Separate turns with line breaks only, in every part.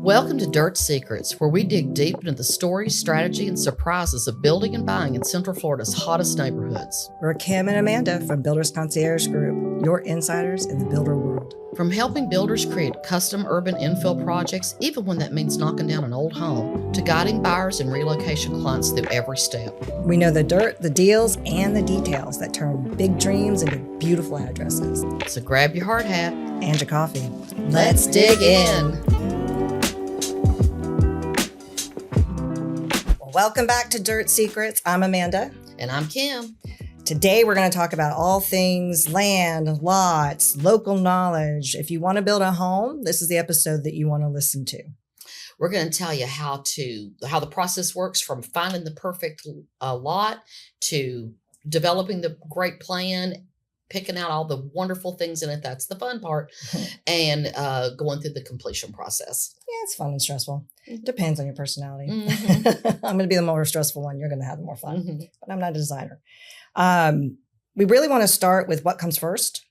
Welcome to Dirt Secrets, where we dig deep into the stories, strategy, and surprises of building and buying in Central Florida's hottest neighborhoods.
We're Kim and Amanda from Builders Concierge Group, your insiders in the builder world.
From helping builders create custom urban infill projects, even when that means knocking down an old home, to guiding buyers and relocation clients through every step.
We know the dirt, the deals, and the details that turn big dreams into beautiful addresses.
So grab your hard hat
and your coffee.
Let's dig in.
Welcome back to Dirt Secrets. I'm Amanda.
And I'm Kim.
Today, we're going to talk about all things land, lots, local knowledge. If you want to build a home, this is the episode that you want to listen to.
We're going to tell you how the process works, from finding the perfect lot to developing the great plan, picking out all the wonderful things in it. That's the fun part. And going through the completion process.
Yeah, it's fun and stressful. Depends on your personality.
Mm-hmm.
I'm going to be the more stressful one. You're going to have the more fun.
Mm-hmm.
But I'm not a designer. We really want to start with what comes first.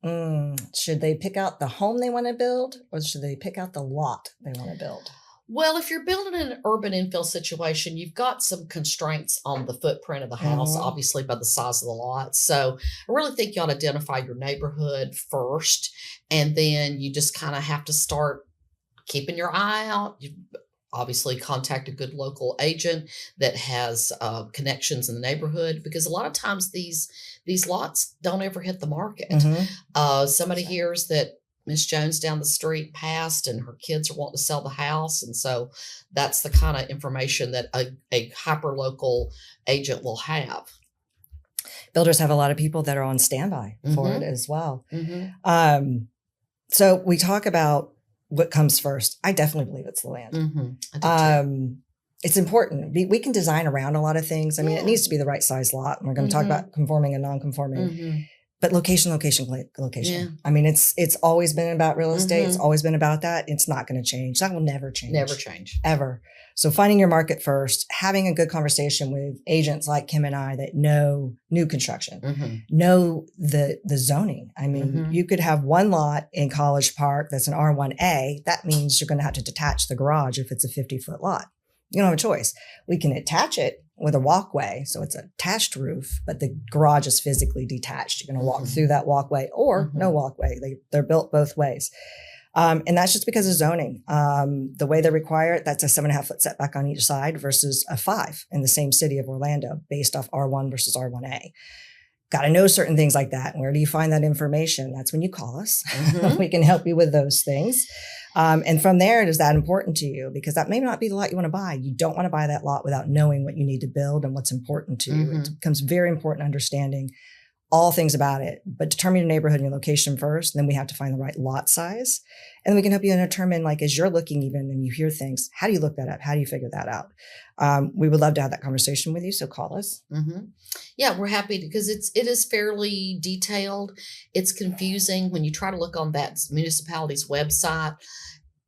Should they pick out the home they want to build, or should they pick out the lot they want to build?
Well, if you're building an urban infill situation, you've got some constraints on the footprint of the house, obviously by the size of the lot. So I really think you ought to identify your neighborhood first, and then you just kind of have to start keeping your eye out. You obviously contact a good local agent that has connections in the neighborhood, because a lot of times these lots don't ever hit the market. Somebody hears that Miss Jones down the street passed and her kids are wanting to sell the house. And so that's the kind of information that a hyper-local agent will have.
Builders have a lot of people that are on standby for it as well.
Mm-hmm.
So we talk about what comes first. I definitely believe it's the land.
I do too.
It's important. We can design around a lot of things. I mean, it needs to be the right size lot. And we're going to talk about conforming and non-conforming. But location.
Yeah.
I mean, it's always been about real estate. It's always been about that. It's not going to change. That will never change.
Never change.
Ever. So finding your market first, having a good conversation with agents like Kim and I that know new construction, know the zoning. I mean, you could have one lot in College Park that's an R1A. That means you're going to have to detach the garage if it's a 50-foot lot. You don't have a choice. We can attach it with a walkway. So it's a attached roof, but the garage is physically detached. You're going to walk through that walkway or no walkway. They're built both ways. And that's just because of zoning. The way they require it, that's a 7.5-foot setback on each side versus a 5 in the same city of Orlando, based off R1 versus R1A. Got to know certain things like that. Where do you find that information? That's when you call us. We can help you with those things. And from there, is that important to you? Because that may not be the lot you want to buy. You don't want to buy that lot without knowing what you need to build and what's important to you. It becomes very important understanding all things about it, but determine your neighborhood and your location first. Then we have to find the right lot size. And we can help you determine, like, as you're looking even and you hear things, how do you look that up? How do you figure that out? We would love to have that conversation with you. So call us.
Yeah, we're happy because it is fairly detailed. It's confusing when you try to look on that municipality's website.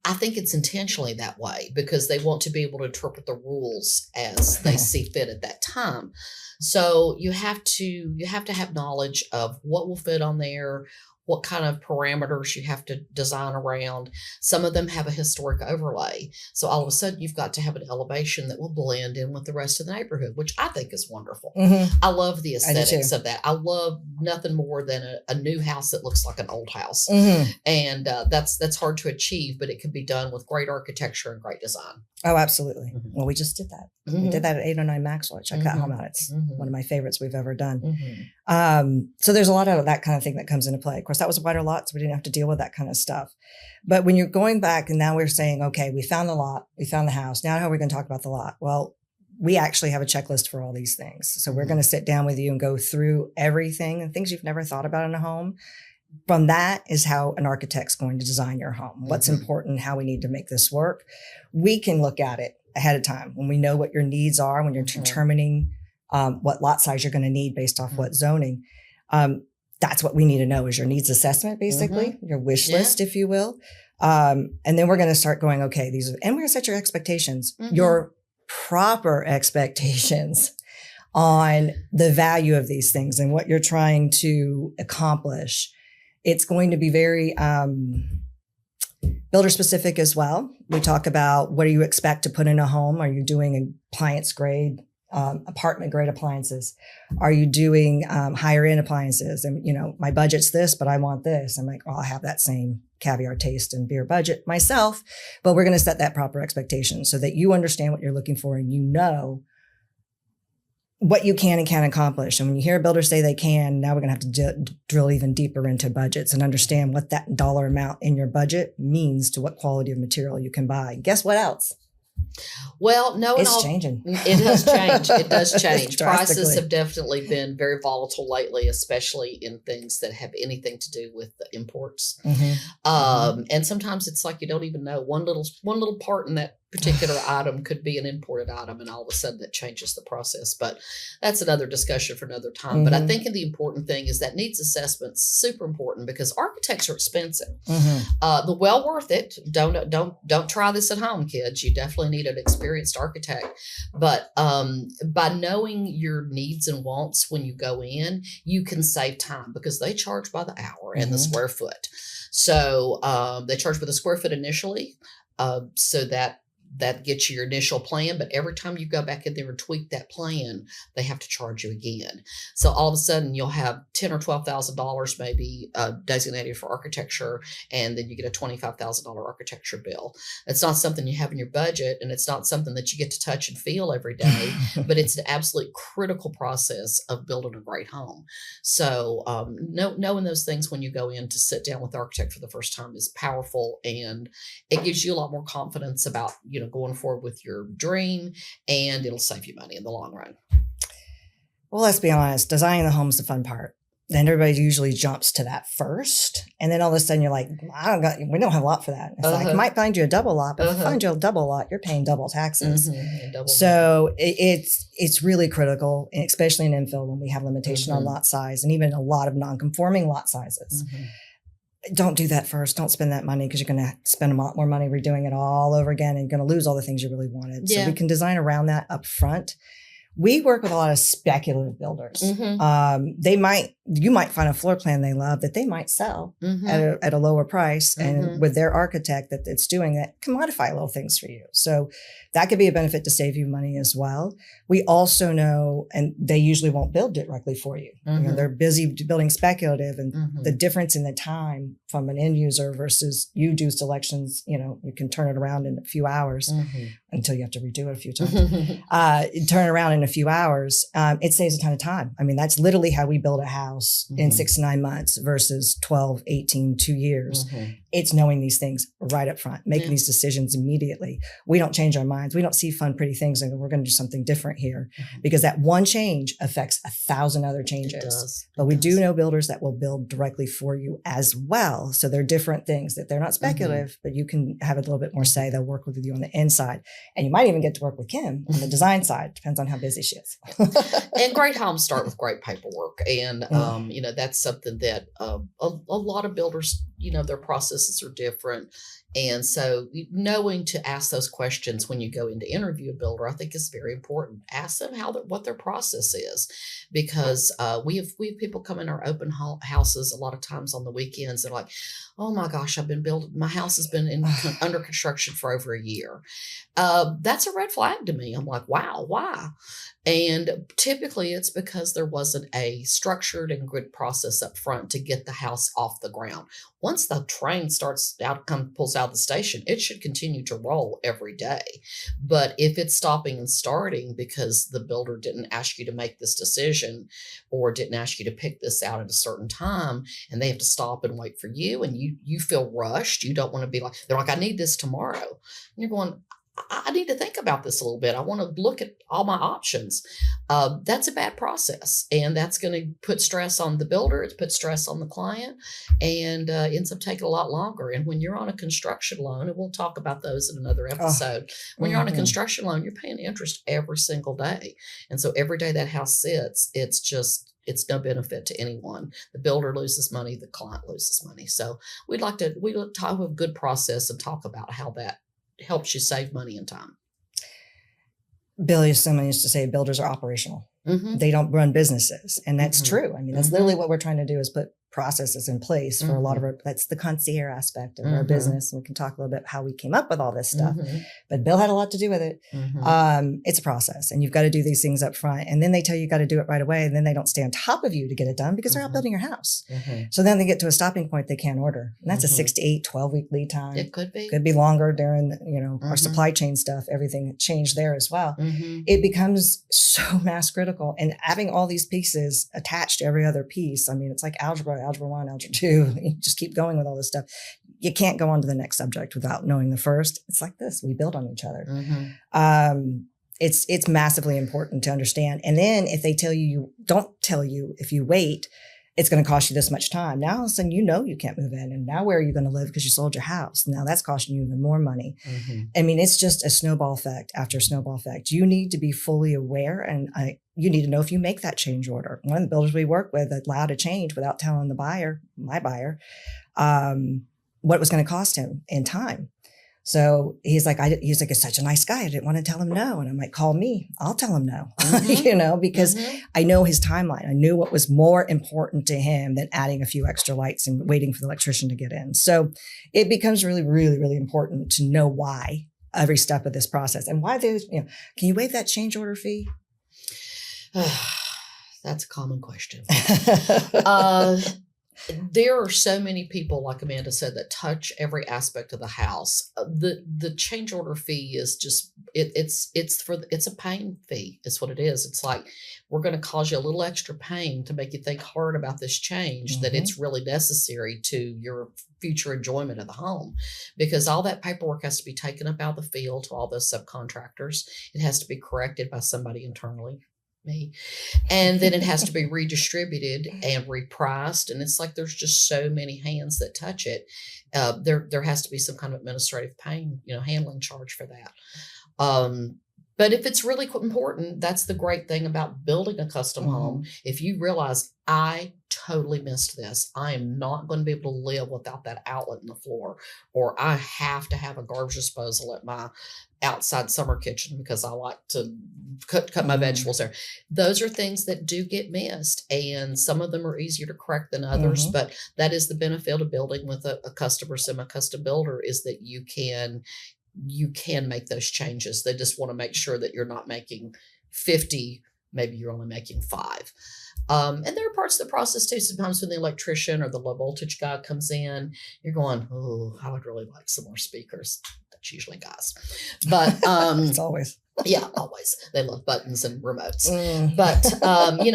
I think it's intentionally that way because they want to be able to interpret the rules as they see fit at that time. So you have to have knowledge of what will fit on there, what kind of parameters you have to design around. Some of them have a historic overlay. So all of a sudden you've got to have an elevation that will blend in with the rest of the neighborhood, which I think is wonderful. I love the aesthetics of that. I love nothing more than a new house that looks like an old house. And that's hard to achieve, but it can be done with great architecture and great design.
Oh, absolutely. Well, we just did that. We did that at 809 Maxwell. Check that home out. It's one of my favorites we've ever done. So there's a lot of that kind of thing that comes into play. Of course, that was a wider lot, so we didn't have to deal with that kind of stuff. But when you're going back and now we're saying, okay, we found the lot, we found the house. Now how are we going to talk about the lot? Well, we actually have a checklist for all these things. So we're going to sit down with you and go through everything and things you've never thought about in a home. From that is how an architect's going to design your home. What's important, how we need to make this work. We can look at it ahead of time when we know what your needs are, when you're determining what lot size you're going to need based off what zoning. That's what we need to know is your needs assessment, basically, your wish list, if you will. And then we're going to start going, okay, and we're going to set your expectations, your proper expectations on the value of these things and what you're trying to accomplish. It's going to be very Builder specific as well. We talk about what do you expect to put in a home? Are you doing appliance grade, apartment grade appliances? Are you doing higher end appliances? And, my budget's this, but I want this. I'm like, well, I'll have that same caviar taste and beer budget myself, but we're going to set that proper expectation so that you understand what you're looking for and what you can and can't accomplish. And when you hear a builder say they can, now we're going to have to drill even deeper into budgets and understand what that dollar amount in your budget means to what quality of material you can buy. Guess what else?
Well,
it's changing.
It has changed. It does change.
Drastically.
Prices have definitely been very volatile lately, especially in things that have anything to do with the imports. And sometimes it's like you don't even know one little part in that particular item could be an imported item, and all of a sudden that changes the process. But that's another discussion for another time. But I think the important thing is that needs assessment's super important because architects are expensive. The well worth it. Don't try this at home, kids. You definitely need an experienced architect. But by knowing your needs and wants when you go in, you can save time because they charge by the hour and the square foot. So they charge by the square foot initially, so that gets you your initial plan, but every time you go back in there and tweak that plan, they have to charge you again. So all of a sudden you'll have $10,000 or $12,000 maybe designated for architecture, and then you get a $25,000 architecture bill. It's not something you have in your budget, and it's not something that you get to touch and feel every day, but it's an absolute critical process of building a great home. So knowing those things when you go in to sit down with the architect for the first time is powerful, and it gives you a lot more confidence about, going forward with your dream, and it'll save you money in the long run.
Well, let's be honest. Designing the home is the fun part. Then everybody usually jumps to that first. And then all of a sudden you're like, we don't have a lot for that. It's like, I might find you a double lot, but if I find you a double lot, you're paying double taxes. So it's really critical, especially in infill when we have limitation on lot size and even a lot of non-conforming lot sizes. Don't do that first. Don't spend that money because you're going to spend a lot more money redoing it all over again and you're going to lose all the things you really wanted. So we can design around that up front. We work with a lot of speculative builders. You might find a floor plan they love that they might sell at a lower price, and with their architect that's doing that can modify little things for you. So that could be a benefit to save you money as well. We also know, and they usually won't build directly for you. They're busy building speculative, and the difference in the time from an end user versus you do selections, you can turn it around in a few hours until you have to redo it a few times. Turn it around in a few hours. It saves a ton of time. I mean, that's literally how we build a house in 6 to 9 months versus 12, 18, 2 years. It's knowing these things right up front, making these decisions immediately. We don't change our minds. We don't see fun, pretty things and go, we're going to do something different here because that one change affects 1,000 other changes. But we do know builders that will build directly for you as well. So they're different things that they're not speculative, but you can have a little bit more say. They'll work with you on the inside. And you might even get to work with Kim on the design side. Depends on how busy she is.
And great homes start with great paperwork. And, that's something that a lot of builders, their processes are different. And so knowing to ask those questions when you go in to interview a builder, I think is very important. Ask them what their process is, because we have people come in our open houses a lot of times on the weekends. They're like, oh my gosh, my house has been under construction for over a year. That's a red flag to me. I'm like, wow, why? And typically it's because there wasn't a structured and good process up front to get the house off the ground. Once the train pulls out of the station, it should continue to roll every day. But if it's stopping and starting because the builder didn't ask you to make this decision or didn't ask you to pick this out at a certain time, and they have to stop and wait for you, and you feel rushed, you don't want to be like, they're like, I need this tomorrow. And you're going, I need to think about this a little bit. I want to look at all my options. That's a bad process. And that's going to put stress on the builder. It's put stress on the client, and ends up taking a lot longer. And when you're on a construction loan, and we'll talk about those in another episode, when you're on a construction loan, you're paying interest every single day. And so every day that house sits, it's no benefit to anyone. The builder loses money, the client loses money. So we'd like to have a good process and talk about how that helps you save money and time.
Billy, someone used to say builders are operational. They don't run businesses. And that's true. I mean, that's literally what we're trying to do is put processes in place for a lot of our, that's the concierge aspect of our business. And we can talk a little bit how we came up with all this stuff, but Bill had a lot to do with it. It's a process, and you've got to do these things up front. And then they tell you got to do it right away. And then they don't stay on top of you to get it done because they're out building your house. So then they get to a stopping point they can't order. And that's a 6 to 8, 12-week lead time.
It could be longer
during, our supply chain stuff, everything changed there as well. It becomes so mass critical, and having all these pieces attached to every other piece. I mean, it's like algebra 1, algebra 2. You just keep going with all this stuff. You can't go on to the next subject without knowing the first. It's like this. We build on each other. It's massively important to understand. And then if they don't tell you, if you wait, it's going to cost you this much time. Now, all of a sudden, you can't move in. And now where are you going to live because you sold your house? Now that's costing you even more money. I mean, it's just a snowball effect after snowball effect. You need to be fully aware, and you need to know if you make that change order. One of the builders we work with allowed a change without telling the buyer, my buyer, what it was going to cost him in time. So he's like, it's such a nice guy. I didn't want to tell him no. And I'm like, call me. I'll tell him no, because I know his timeline. I knew what was more important to him than adding a few extra lights and waiting for the electrician to get in. So it becomes really, really, really important to know why every step of this process and why there's, can you waive that change order fee?
That's a common question. There are so many people, like Amanda said, that touch every aspect of the house. The change order fee is just it's a pain fee. It's what it is. It's like, we're going to cause you a little extra pain to make you think hard about this change, that it's really necessary to your future enjoyment of the home, because all that paperwork has to be taken up out of the field to all those subcontractors. It has to be corrected by somebody internally, me, and then it has to be redistributed and repriced, and it's like there's just so many hands that touch it. There has to be some kind of administrative pain, handling charge for that. But if it's really important, that's the great thing about building a custom home. If you realize, I totally missed this, I am not going to be able to live without that outlet in the floor, or I have to have a garbage disposal at my outside summer kitchen because I like to cut my vegetables there. Those are things that do get missed, and some of them are easier to correct than others, but that is the benefit of building with a custom or semi-custom builder, is that you can make those changes. They just want to make sure that you're not making 50, maybe you're only making 5. And there are parts of the process too. Sometimes when the electrician or the low voltage guy comes in, you're going, oh, I would really like some more speakers. That's usually guys, but
it's always.
Yeah, always. They love buttons and remotes. But,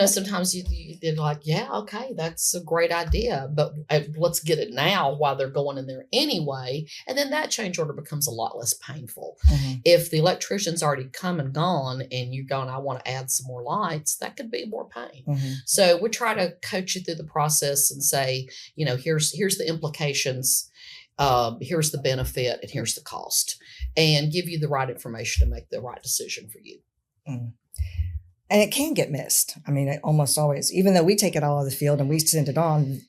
sometimes they're like, yeah, okay, that's a great idea, but let's get it now while they're going in there anyway. And then that change order becomes a lot less painful. If the electrician's already come and gone and you're going, I want to add some more lights, that could be more pain. So we try to coach you through the process and say, here's the implications. Here's the benefit and here's the cost, and give you the right information to make the right decision for you.
And it can get missed. I mean, it almost always, even though we take it all out of the field and we send it on,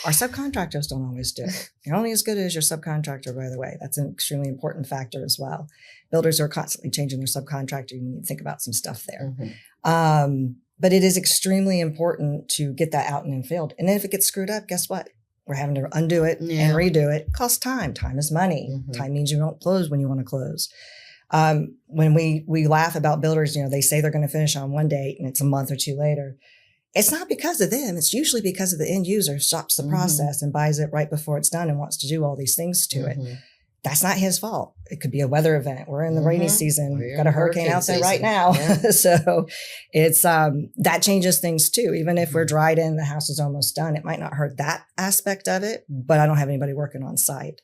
our subcontractors don't always do it. You're only as good as your subcontractor, by the way. That's an extremely important factor as well. Builders are constantly changing their subcontractor. You need to think about some stuff there. But it is extremely important to get that out and in field. And then if it gets screwed up, guess what? We're having to undo it and redo it. It costs time. Time is money. Time means you don't close when you want to close. When we laugh about builders, they say they're going to finish on one date and it's a month or two later. It's not because of them. It's usually because of the end user stops the process and buys it right before it's done and wants to do all these things to it. That's not his fault. It could be a weather event. We're in the rainy season. We've got a hurricane out there right now. So it's, that changes things too. Even if we're dried in, the house is almost done. It might not hurt that aspect of it, but I don't have anybody working on site.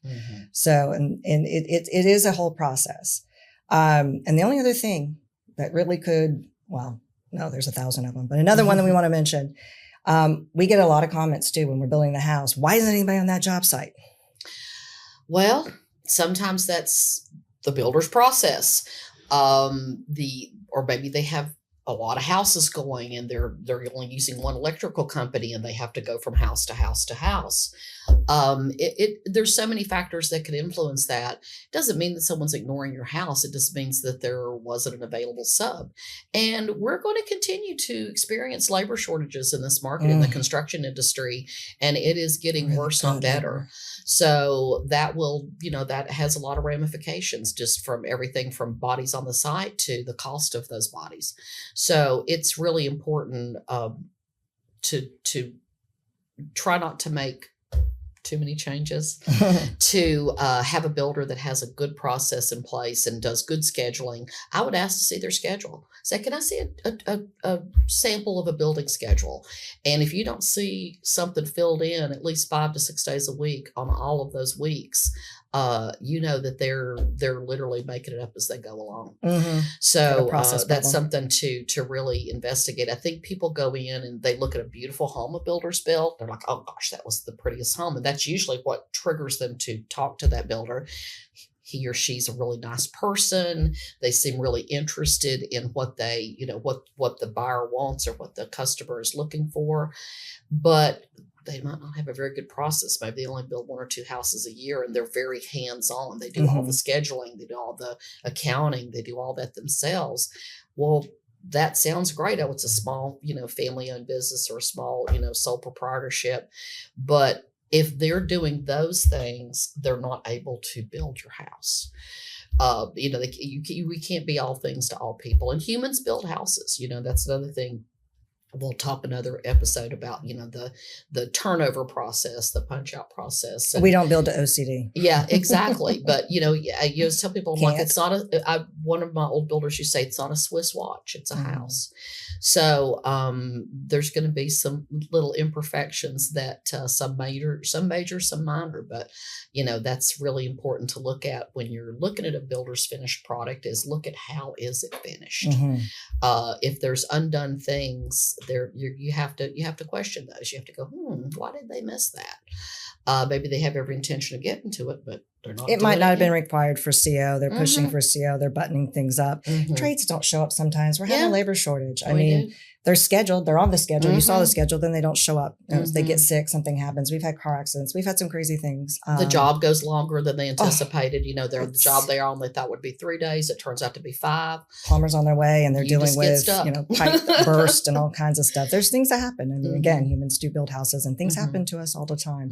So, and it is a whole process. And the only other thing that really could, well, no, there's 1,000 of them, but another one that we want to mention, we get a lot of comments too when we're building the house. Why isn't anybody on that job site?
Well, sometimes that's the builder's process. Or maybe they have a lot of houses going, and they're only using one electrical company, and they have to go from house to house to house. There's so many factors that could influence that. It doesn't mean that someone's ignoring your house. It just means that there wasn't an available sub. And we're going to continue to experience labor shortages in this market, in the construction industry, and it is getting worse, not better. So that will, that has a lot of ramifications, just from everything from bodies on the site to the cost of those bodies. So it's really important to try not to make too many changes, to have a builder that has a good process in place and does good scheduling. I would ask to see their schedule. Say, can I see a sample of a building schedule? And if you don't see something filled in at least 5 to 6 days a week on all of those weeks, that they're literally making it up as they go along. So that's something to really investigate. I think people go in and they look at a beautiful home a builder's built. They're like, oh gosh, that was the prettiest home. And that's usually what triggers them to talk to that builder. He or she's a really nice person. They seem really interested in what they, what the buyer wants or what the customer is looking for. But they might not have a very good process. Maybe they only build 1 or 2 houses a year, and they're very hands-on. They do all the scheduling, they do all the accounting, they do all that themselves. Well, that sounds great. Oh, it's a small, family-owned business or a small, sole proprietorship. But if they're doing those things, they're not able to build your house. We can't be all things to all people, and humans build houses. That's another thing. We'll talk another episode about, the turnover process, the punch out process.
We don't build to OCD.
Yeah, exactly. But, tell people, I'm like, it's not one of my old builders used to say, it's not a Swiss watch, it's a house. So there's going to be some little imperfections that some major, some minor, but, that's really important to look at when you're looking at a builder's finished product, is look at how is it finished. If there's undone things, you have to question those. You have to go, why did they miss that? Maybe they have every intention of getting to it, but they're not.
It might not have been required for CO. They're pushing for CO. They're buttoning things up. Trades don't show up sometimes. We're having a labor shortage. I mean, they're scheduled. They're on the schedule. You saw the schedule. Then they don't show up. They get sick. Something happens. We've had car accidents. We've had some crazy things.
The job goes longer than they anticipated. The job they're on, they thought would be 3 days. It turns out to be 5.
Plumbers on their way, and they're dealing with pipe burst and all kinds of stuff. There's things that happen. I mean, again, humans do build houses, and things happen to us all the time.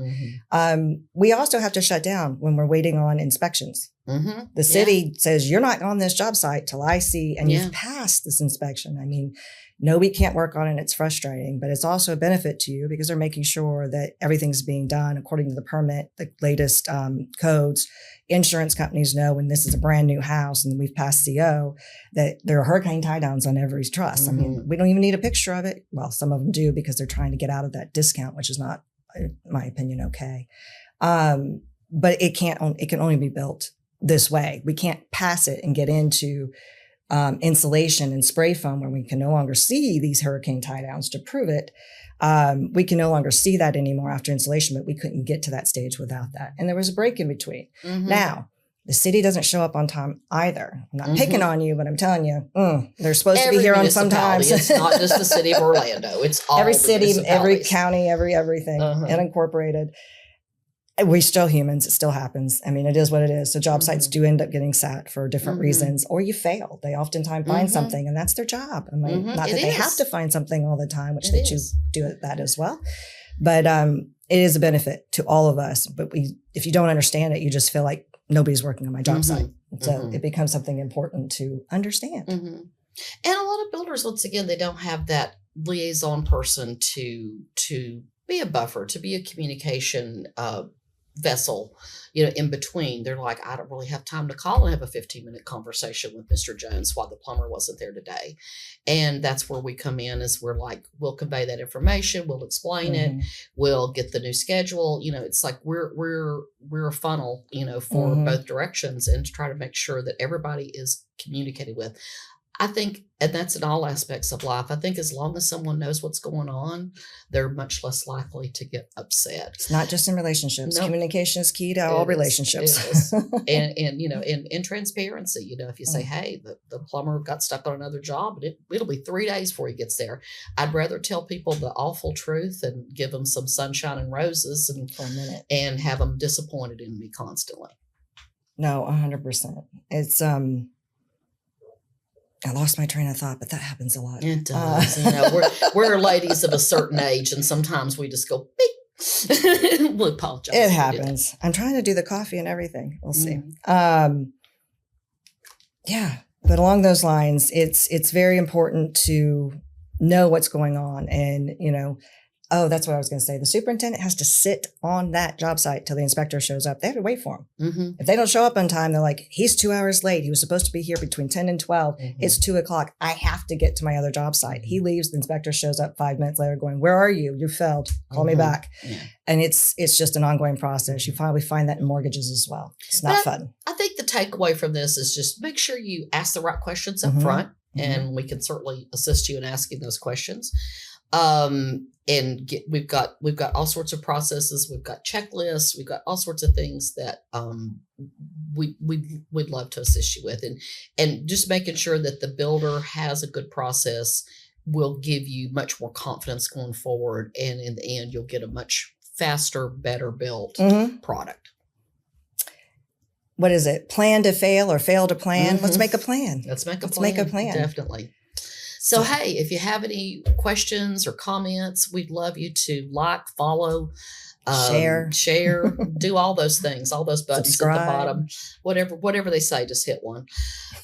We also have to shut down when we're waiting on inspections. The city says, you're not on this job site till I see, and you've passed this inspection. I mean, no, we can't work on it. It's frustrating, but it's also a benefit to you because they're making sure that everything's being done according to the permit, the latest codes. Insurance companies know when this is a brand new house and we've passed CO that there are hurricane tie downs on every truss. I mean, we don't even need a picture of it. Well, some of them do because they're trying to get out of that discount, which is not, in my opinion, okay. But it can only be built this way. We can't pass it and get into insulation and spray foam where we can no longer see these hurricane tie downs to prove it. We can no longer see that anymore after insulation, but we couldn't get to that stage without that. And there was a break in between. Now, the city doesn't show up on time either. I'm not picking on you, but I'm telling you, they're supposed to be here on some time.
It's not just the city of Orlando. It's all
every city, every county, everything, unincorporated. We're still humans. It still happens. I mean, it is what it is. So job sites do end up getting sat for different reasons, or you fail. They oftentimes find something, and that's their job. I mean, not that they have to find something all the time, which they choose to do that as well. But it is a benefit to all of us. But if you don't understand it, you just feel like nobody's working on my job site. So it becomes something important to understand.
And a lot of builders, once again, they don't have that liaison person to be a buffer, to be a communication vessel, in between. They're like, I don't really have time to call and have a 15-minute conversation with Mr. Jones while the plumber wasn't there today. And that's where we come in, is we're like, we'll convey that information, we'll explain it, we'll get the new schedule. It's like we're a funnel, for both directions, and to try to make sure that everybody is communicated with. I think, and that's in all aspects of life. I think as long as someone knows what's going on, they're much less likely to get upset.
It's not just in relationships. Nope. Communication is key to all relationships.
It is. And you know, in transparency, you know, if you say, hey, the plumber got stuck on another job, and it'll be 3 days before he gets there. I'd rather tell people the awful truth and give them some sunshine and roses and
for a minute
and have them disappointed in me constantly.
No, 100%. It's I lost my train of thought, but that happens a lot.
It does. You know, we're ladies of a certain age, and sometimes we just go beep. We'll apologize.
It happens. I'm trying to do the coffee and everything. We'll see. Yeah, but along those lines, it's very important to know what's going on, and you know. Oh, that's what I was going to say. The superintendent has to sit on that job site till the inspector shows up. They have to wait for him. Mm-hmm. If they don't show up on time, they're like, he's 2 hours late. He was supposed to be here between 10 and 12. Mm-hmm. It's 2:00. I have to get to my other job site. He leaves. The inspector shows up 5 minutes later going, where are you? You failed. Call me back. Yeah. And it's just an ongoing process. You probably find that in mortgages as well. It's not fun.
I think the takeaway from this is just make sure you ask the right questions up front, and we can certainly assist you in asking those questions. And we've got all sorts of processes. We've got checklists. We've got all sorts of things that we'd love to assist you with, and just making sure that the builder has a good process will give you much more confidence going forward. And in the end, you'll get a much faster, better built product. What is it? Plan to fail or fail to plan? Let's make a plan.
Let's make a plan.
Definitely. So, hey, if you have any questions or comments, we'd love you to like, follow,
share,
do all those things, all those buttons
subscribe.
At the bottom, whatever they say, just hit one.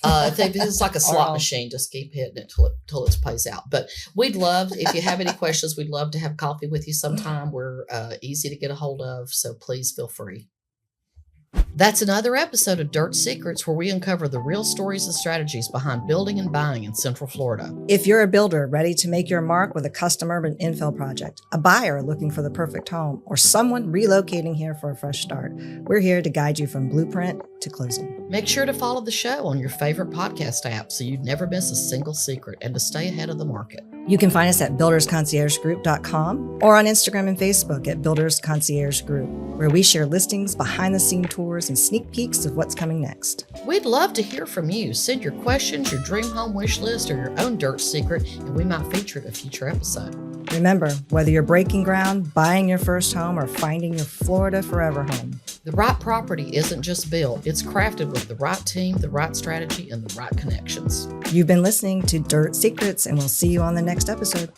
If it's like a slot machine, just keep hitting it till it pays out. But we'd love, if you have any questions, we'd love to have coffee with you sometime. We're easy to get a hold of, so please feel free. That's another episode of Dirt Secrets, where we uncover the real stories and strategies behind building and buying in Central Florida.
If you're a builder ready to make your mark with a custom urban infill project, a buyer looking for the perfect home, or someone relocating here for a fresh start, we're here to guide you from blueprint to closing.
Make sure to follow the show on your favorite podcast app so you never miss a single secret and to stay ahead of the market.
You can find us at buildersconciergegroup.com or on Instagram and Facebook at Builders Concierge Group, where we share listings, behind-the-scene tours, and sneak peeks of what's coming next.
We'd love to hear from you. Send your questions, your dream home wish list, or your own dirt secret, and we might feature it in a future episode.
Remember, whether you're breaking ground, buying your first home, or finding your Florida forever home,
the right property isn't just built, it's crafted with the right team, the right strategy, and the right connections.
You've been listening to Dirt Secrets, and we'll see you on the next episode.